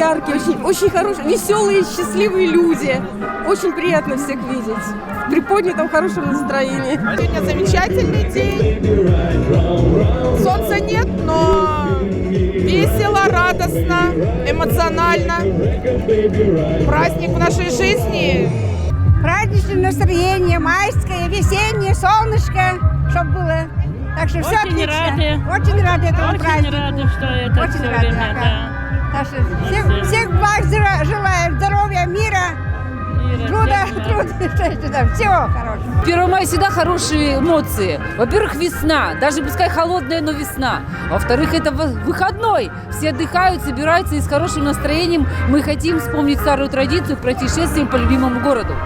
яркие, очень хорошие, веселые, счастливые люди. Очень приятно всех видеть в приподнятом, хорошем настроении. Сегодня замечательный день. Солнца нет, но весело, радостно, эмоционально. Праздник в нашей жизни. Праздничное настроение, майское, весеннее, солнышко, чтобы было. Так что все очень отлично. Очень рады этому празднику. Очень рады, что это очень все рады, время, ага. да. Так что всех благ желаю, здоровья, мира, труда, всего хорошего. 1 мая всегда хорошие эмоции. Во-первых, весна, даже пускай холодная, но весна. Во-вторых, это выходной. Все отдыхают, собираются и с хорошим настроением мы хотим вспомнить старую традицию пройти шествием по любимому городу.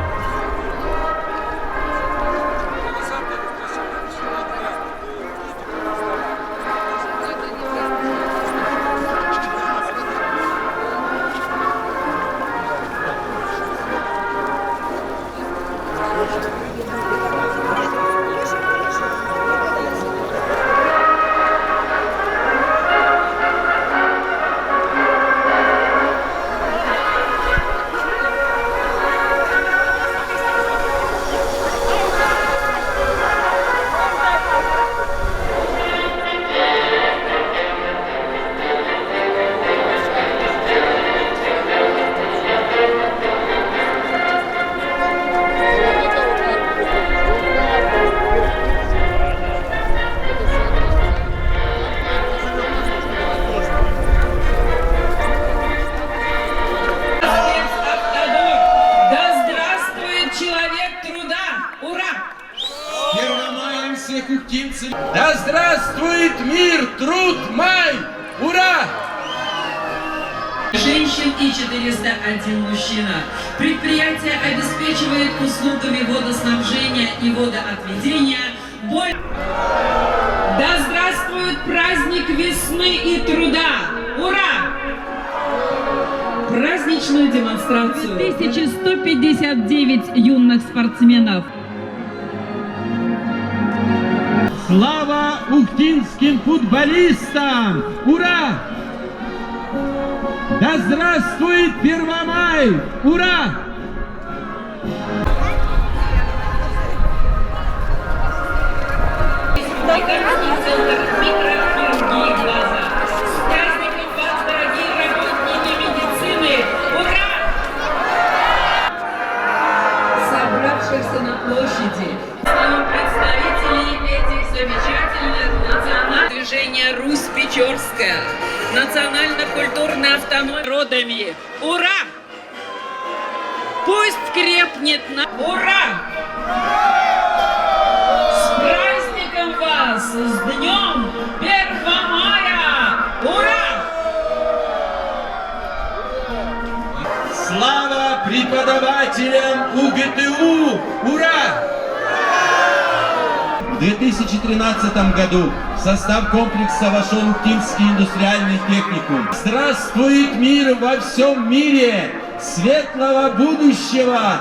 Всех ухтинцев. Да здравствует мир, труд, май! Ура! Женщин и 401 мужчина. Предприятие обеспечивает услугами водоснабжения и водоотведения. Да здравствует праздник весны и труда! Ура! Праздничную демонстрацию 1159 юных спортсменов. Слава ухтинским футболистам! Ура! Да здравствует 1 май! Ура! Собравшихся на площади, представителей этих замечательных национальных движения Русь-Печорская, национально-культурной автономии народами. Ура! Пусть крепнет на... Ура! С праздником вас! С днем 1 мая! Ура! Слава преподавателям УГТУ! Ура! В 2013 году в состав комплекса вошел Ухтинский индустриальный техникум. Здравствует мир во всем мире! Светлого будущего!